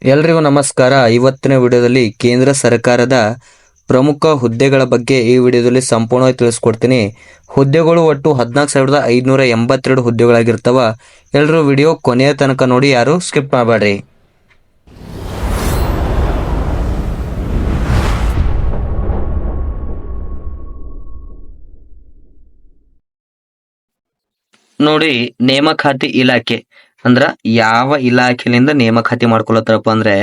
ಎಲ್ರಿಗೂ ನಮಸ್ಕಾರ. ಇವತ್ತಿನ ವಿಡಿಯೋದಲ್ಲಿ ಕೇಂದ್ರ ಸರ್ಕಾರದ ಪ್ರಮುಖ ಹುದ್ದೆಗಳ ಬಗ್ಗೆ ಈ ವಿಡಿಯೋದಲ್ಲಿ ಸಂಪೂರ್ಣವಾಗಿ ತಿಳಿಸ್ಕೊಡ್ತೀನಿ. ಹುದ್ದೆಗಳು ಒಟ್ಟು 14,582 ಹುದ್ದೆಗಳಾಗಿರ್ತವ. ಎಲ್ಲರೂ ವಿಡಿಯೋ ಕೊನೆಯ ತನಕ ನೋಡಿ, ಯಾರು ಸ್ಕಿಪ್ ಮಾಡಬೇಡ್ರಿ. ನೋಡಿ, ನೇಮಕಾತಿ ಇಲಾಖೆ ಅಂದ್ರ ಯಾವ ಇಲಾಖೆಯಿಂದ ನೇಮಕಾತಿ ಮಾಡ್ಕೊಳತ್ತಾರಪ್ಪ ಅಂದ್ರೆ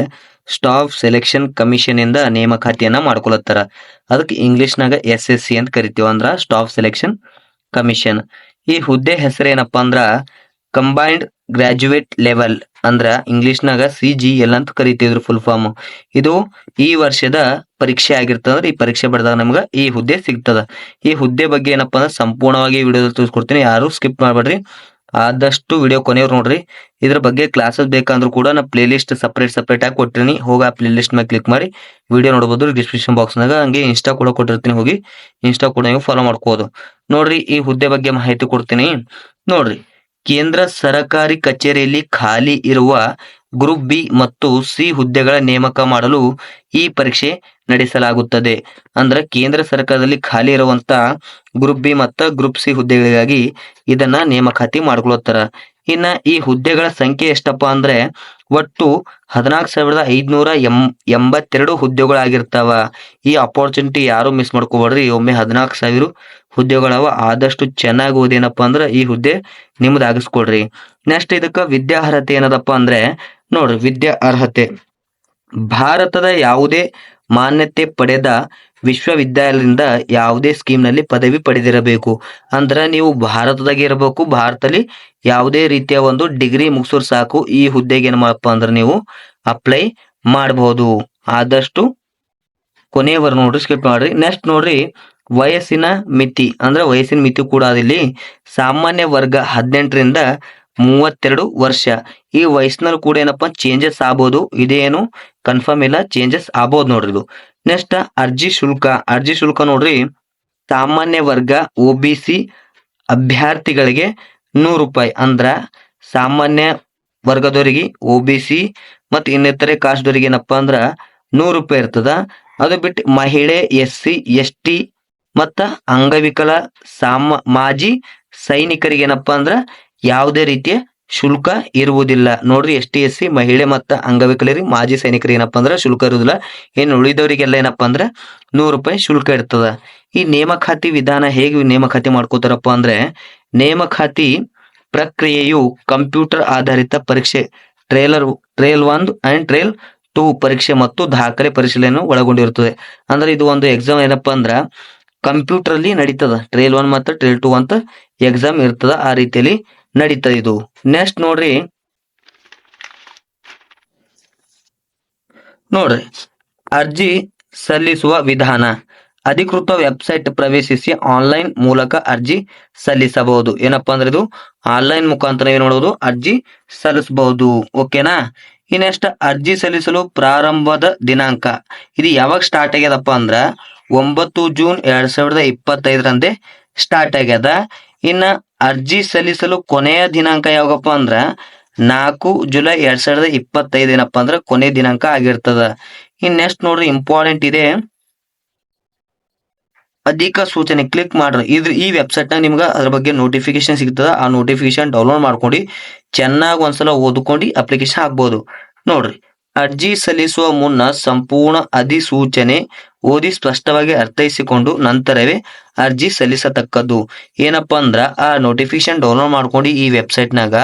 ಸ್ಟಾಫ್ ಸೆಲೆಕ್ಷನ್ ಕಮಿಷನ್ ಇಂದ ನೇಮಕಾತಿಯನ್ನ ಮಾಡ್ಕೊಳತ್ತಾರ. ಅದಕ್ಕೆ ಇಂಗ್ಲಿಷ್ನಾಗ SSC ಅಂತ ಕರಿತೀವಿ, ಅಂದ್ರ ಸ್ಟಾಫ್ ಸೆಲೆಕ್ಷನ್ ಕಮಿಷನ್. ಈ ಹುದ್ದೆ ಹೆಸರೇನಪ್ಪಾ ಅಂದ್ರ ಕಂಬೈನ್ಡ್ ಗ್ರಾಜುಯೇಟ್ ಲೆವೆಲ್, ಅಂದ್ರ ಇಂಗ್ಲಿಷ್ನಾಗ CGL ಅಂತ ಕರಿತಿದ್ರು ಫುಲ್ ಫಾರ್ಮ್. ಇದು ಈ ವರ್ಷದ ಪರೀಕ್ಷೆ ಆಗಿರ್ತದ. ಈ ಪರೀಕ್ಷೆ ಬರೆದಾಗ ನಮ್ಗ ಈ ಹುದ್ದೆ ಸಿಗ್ತದ. ಈ ಹುದ್ದೆ ಬಗ್ಗೆ ಏನಪ್ಪಾ ಅಂದ್ರೆ ಸಂಪೂರ್ಣವಾಗಿ ವಿಡಿಯೋದಲ್ಲಿ ತಿಳಿಸ್ಕೊಡ್ತೀನಿ, ಯಾರು ಸ್ಕಿಪ್ ಮಾಡ್ಬೇಡ್ರಿ. ಆದಷ್ಟು ವಿಡಿಯೋ ಕೊನೆಯವ್ರು ನೋಡ್ರಿ. ಇದ್ರ ಬಗ್ಗೆ ಕ್ಲಾಸಸ್ ಬೇಕಂದ್ರೂ ಕೂಡ ನಾ ಪ್ಲೇ ಲಿಸ್ಟ್ ಸಪ್ರೇಟ್ ಆಗಿ ಕೊಟ್ಟಿರ್ತೀನಿ. ಹೋಗಿ ಆ ಪ್ಲೇ ಲಿಸ್ಟ್ ಮೇಲೆ ಕ್ಲಿಕ್ ಮಾಡಿ ವಿಡಿಯೋ ನೋಡಬಹುದು. ಡಿಸ್ಕ್ರಿಪ್ಷನ್ ಬಾಕ್ಸ್ ನಾಗ ಹಂಗೆ ಇನ್ಸ್ಟಾ ಕೂಡ ಕೊಟ್ಟಿರ್ತೀನಿ, ಹೋಗಿ ಇನ್ಸ್ಟಾ ಕೂಡ ನೀವು ಫಾಲೋ ಮಾಡ್ಕೋಬಹುದು. ನೋಡ್ರಿ, ಈ ಹುದ್ದೆ ಬಗ್ಗೆ ಮಾಹಿತಿ ಕೊಡ್ತೀನಿ. ನೋಡ್ರಿ, ಕೇಂದ್ರ ಸರಕಾರಿ ಕಚೇರಿಯಲ್ಲಿ ಖಾಲಿ ಇರುವ ಗ್ರೂಪ್ ಬಿ ಮತ್ತು ಸಿ ಹುದ್ದೆಗಳ ನೇಮಕ ಮಾಡಲು ಈ ಪರೀಕ್ಷೆ ನಡೆಸಲಾಗುತ್ತದೆ. ಅಂದ್ರೆ ಕೇಂದ್ರ ಸರ್ಕಾರದಲ್ಲಿ ಖಾಲಿ ಇರುವಂತ ಗ್ರೂಪ್ ಬಿ ಮತ್ತು ಗ್ರೂಪ್ ಸಿ ಹುದ್ದೆಗಳಿಗಾಗಿ ಇದನ್ನ ನೇಮಕಾತಿ ಮಾಡ್ಕೊಳತ್ತಾರ. ಇನ್ನ ಈ ಹುದ್ದೆಗಳ ಸಂಖ್ಯೆ ಎಷ್ಟಪ್ಪ ಅಂದ್ರೆ ಒಟ್ಟು 14,582 ಹುದ್ದೆಗಳಾಗಿರ್ತಾವ. ಈ ಅಪರ್ಚುನಿಟಿ ಯಾರು ಮಿಸ್ ಮಾಡ್ಕೋಬೇಡ್ರಿ. ಒಮ್ಮೆ 14,000 ಹುದ್ದೆಗಳವ. ಆದಷ್ಟು ಚೆನ್ನಾಗಿ ಓದೇನಪ್ಪ ಅಂದ್ರೆ ಈ ಹುದ್ದೆ ನಿಮ್ದು ಆಗಿಸ್ಕೊಡ್ರಿ. ನೆಕ್ಸ್ಟ್ ಇದಕ್ಕ ವಿದ್ಯಾ ಅರ್ಹತೆ ಏನದಪ್ಪ ಅಂದ್ರೆ ನೋಡ್ರಿ, ವಿದ್ಯಾ ಅರ್ಹತೆ ಭಾರತದ ಯಾವುದೇ ಮಾನ್ಯತೆ ಪಡೆದ ವಿಶ್ವವಿದ್ಯಾಲಯದಿಂದ ಯಾವುದೇ ಸ್ಕೀಮ್ ನಲ್ಲಿ ಪದವಿ ಪಡೆದಿರಬೇಕು. ಅಂದ್ರ ನೀವು ಭಾರತದಾಗ ಇರಬೇಕು, ಭಾರತದಲ್ಲಿ ಯಾವುದೇ ರೀತಿಯ ಒಂದು ಡಿಗ್ರಿ ಮುಗಿಸೋರು ಸಾಕು. ಈ ಹುದ್ದೆಗೆ ಏನ್ ಮಾಡಪ್ಪ ಅಂದ್ರೆ ನೀವು ಅಪ್ಲೈ ಮಾಡಬಹುದು. ಆದಷ್ಟು ಕೊನೆಯವರು ನೋಡ್ರಿ, ಸ್ಕಿಪ್ ಮಾಡ್ರಿ. ನೆಕ್ಸ್ಟ್ ನೋಡ್ರಿ, ವಯಸ್ಸಿನ ಮಿತಿ, ಅಂದ್ರೆ ವಯಸ್ಸಿನ ಮಿತಿ ಕೂಡ ಅದಿಲ್ಲಿ ಸಾಮಾನ್ಯ ವರ್ಗ 18ರಿಂದ 32 ವರ್ಷ. ಈ ವಯಸ್ಸಿನಲ್ಲಿ ಕೂಡ ಏನಪ್ಪಾ ಚೇಂಜಸ್ ಆಗ್ಬೋದು, ಇದೇನು ಕನ್ಫರ್ಮ್ ಇಲ್ಲ, ಚೇಂಜಸ್ ಆಗ್ಬೋದು ನೋಡ್ರಿ ಇದು. ನೆಕ್ಸ್ಟ್ ಅರ್ಜಿ ಶುಲ್ಕ ನೋಡ್ರಿ, ಸಾಮಾನ್ಯ ವರ್ಗ OBC ಅಭ್ಯರ್ಥಿಗಳಿಗೆ 100 ರೂಪಾಯಿ. ಅಂದ್ರ ಸಾಮಾನ್ಯ ವರ್ಗದವರಿಗೆ OBC ಮತ್ತು ಇನ್ನಿತರೆ ಕಾಸ್ಟ್ದವರಿಗೆ ಏನಪ್ಪಾ ಅಂದ್ರ 100 ರೂಪಾಯಿ ಇರ್ತದ. ಅದು ಬಿಟ್ಟು ಮಹಿಳೆ, SC ST ಮತ್ತ ಅಂಗವಿಕಲ ಮಾಜಿ ಸೈನಿಕರಿಗೆ ಏನಪ್ಪಾ ಅಂದ್ರ ಯಾವುದೇ ರೀತಿಯ ಶುಲ್ಕ ಇರುವುದಿಲ್ಲ. ನೋಡ್ರಿ, ST SC ಮಹಿಳೆ ಮತ್ತ ಅಂಗವಿಕಲರಿಗೆ ಮಾಜಿ ಸೈನಿಕರಿಗೆ ಏನಪ್ಪಾ ಅಂದ್ರ ಶುಲ್ಕ ಇರುವುದಿಲ್ಲ. ಇನ್ನು ಉಳಿದವರಿಗೆಲ್ಲ ಏನಪ್ಪಾ ಅಂದ್ರ 100 ರೂಪಾಯಿ ಶುಲ್ಕ ಇರ್ತದ. ಈ ನೇಮಕಾತಿ ವಿಧಾನ ಹೇಗೆ ನೇಮಕಾತಿ ಮಾಡ್ಕೋತಾರಪ್ಪ ಅಂದ್ರೆ ನೇಮಕಾತಿ ಪ್ರಕ್ರಿಯೆಯು ಕಂಪ್ಯೂಟರ್ ಆಧಾರಿತ ಪರೀಕ್ಷೆ ಟ್ರೇಲ್ 1 ಅಂಡ್ ಟ್ರೇಲ್ 2 ಪರೀಕ್ಷೆ ಮತ್ತು ದಾಖಲೆ ಪರಿಶೀಲನೆಯನ್ನು ಒಳಗೊಂಡಿರುತ್ತದೆ. ಅಂದ್ರೆ ಇದು ಒಂದು ಎಕ್ಸಾಮ್ ಏನಪ್ಪಾ ಅಂದ್ರ ಕಂಪ್ಯೂಟರ್ ಅಲ್ಲಿ ನಡೀತದ. ಟ್ರೇಲ್ 1 ಮತ್ತು ಟ್ರೇಲ್ 2 ಅಂತ ಎಕ್ಸಾಮ್ ಇರ್ತದ, ಆ ರೀತಿಯಲ್ಲಿ ನಡೀತದ ಇದು. ನೆಕ್ಸ್ಟ್ ನೋಡ್ರಿ, ಅರ್ಜಿ ಸಲ್ಲಿಸುವ ವಿಧಾನ. ಅಧಿಕೃತ ವೆಬ್ಸೈಟ್ ಪ್ರವೇಶಿಸಿ ಆನ್ಲೈನ್ ಮೂಲಕ ಅರ್ಜಿ ಸಲ್ಲಿಸಬಹುದು. ಏನಪ್ಪಾ ಅಂದ್ರೆ ಇದು ಆನ್ಲೈನ್ ಮುಖಾಂತರ ಏನ್ ನೋಡಬಹುದು, ಅರ್ಜಿ ಸಲ್ಲಿಸಬಹುದು. ಓಕೆನಾ? ಇನ್ನೆಸ್ಟ್ ಅರ್ಜಿ ಸಲ್ಲಿಸಲು ಪ್ರಾರಂಭದ ದಿನಾಂಕ ಇದು ಯಾವಾಗ ಸ್ಟಾರ್ಟ್ ಆಗ್ಯದಪ್ಪ ಅಂದ್ರ 9 ಜೂನ್ 2025ರಂದೇ ಸ್ಟಾರ್ಟ್ ಆಗ್ಯದ. ಇನ್ನ ಅರ್ಜಿ ಸಲ್ಲಿಸಲು ಕೊನೆಯ ದಿನಾಂಕ ಯಾವಾಗಪ್ಪ ಅಂದ್ರ 4 ಜುಲೈ 2025 ಏನಪ್ಪಾ ಅಂದ್ರ ಕೊನೆಯ ದಿನಾಂಕ ಆಗಿರ್ತದ. ಇನ್ ನೆಕ್ಸ್ಟ್ ನೋಡ್ರಿ, ಇಂಪಾರ್ಟೆಂಟ್ ಇದೆ, ಅಧಿಕ ಸೂಚನೆ ಕ್ಲಿಕ್ ಮಾಡ್ರಿ. ಈ ವೆಬ್ಸೈಟ್ ನಾಗ ನಿಮ್ಗ ಅದ್ರ ಬಗ್ಗೆ ನೋಟಿಫಿಕೇಶನ್ ಸಿಗ್ತದ. ಆ ನೋಟಿಫಿಕೇಶನ್ ಡೌನ್ಲೋಡ್ ಮಾಡ್ಕೊಂಡು ಚೆನ್ನಾಗಿ ಒಂದ್ಸಲ ಓದ್ಕೊಂಡು ಅಪ್ಲಿಕೇಶನ್ ಹಾಕ್ಬಹುದು. ನೋಡ್ರಿ, ಅರ್ಜಿ ಸಲ್ಲಿಸುವ ಮುನ್ನ ಸಂಪೂರ್ಣ ಅಧಿಸೂಚನೆ ಓದಿ ಸ್ಪಷ್ಟವಾಗಿ ಅರ್ಥೈಸಿಕೊಂಡು ನಂತರವೇ ಅರ್ಜಿ ಸಲ್ಲಿಸತಕ್ಕದ್ದು. ಏನಪ್ಪಾ ಅಂದ್ರ ಆ ನೋಟಿಫಿಕೇಶನ್ ಡೌನ್ಲೋಡ್ ಮಾಡ್ಕೊಂಡು ಈ ವೆಬ್ಸೈಟ್ ನಾಗ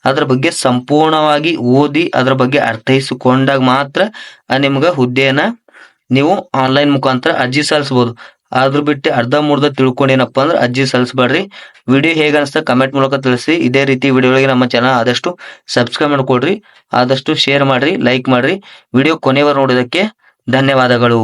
ಅದ್ರ ಬಗ್ಗೆ ಸಂಪೂರ್ಣವಾಗಿ ಓದಿ ಅದ್ರ ಬಗ್ಗೆ ಅರ್ಥೈಸಿಕೊಂಡಾಗ ಮಾತ್ರ ನಿಮ್ಗ ಹುದ್ದೆಯನ್ನ ನೀವು ಆನ್ಲೈನ್ ಮುಖಾಂತರ ಅರ್ಜಿ ಸಲ್ಲಿಸಬಹುದು. ಅದ್ರ ಬಿಟ್ಟು ಅರ್ಧಂಬರ್ಧ ತಿಳ್ಕೊಂಡು ಏನಪ್ಪಾ ಅಂದ್ರೆ ಅರ್ಜಿ ಸಲ್ಲಿಸಬೇಡ್ರಿ. ವಿಡಿಯೋ ಹೇಗೆ ಅನ್ಸ್ತಾ ಕಮೆಂಟ್ ಮೂಲಕ ತಿಳಿಸಿ. ಇದೇ ರೀತಿ ವಿಡಿಯೋಗಳಿಗೆ ನಮ್ಮ ಚಾನಲ್ ಆದಷ್ಟು ಸಬ್ಸ್ಕ್ರೈಬ್ ಮಾಡ್ಕೊಡ್ರಿ, ಆದಷ್ಟು ಶೇರ್ ಮಾಡ್ರಿ, ಲೈಕ್ ಮಾಡ್ರಿ. ವಿಡಿಯೋ ಕೊನೆವರೆಗೂ ನೋಡೋದಕ್ಕೆ ಧನ್ಯವಾದಗಳು.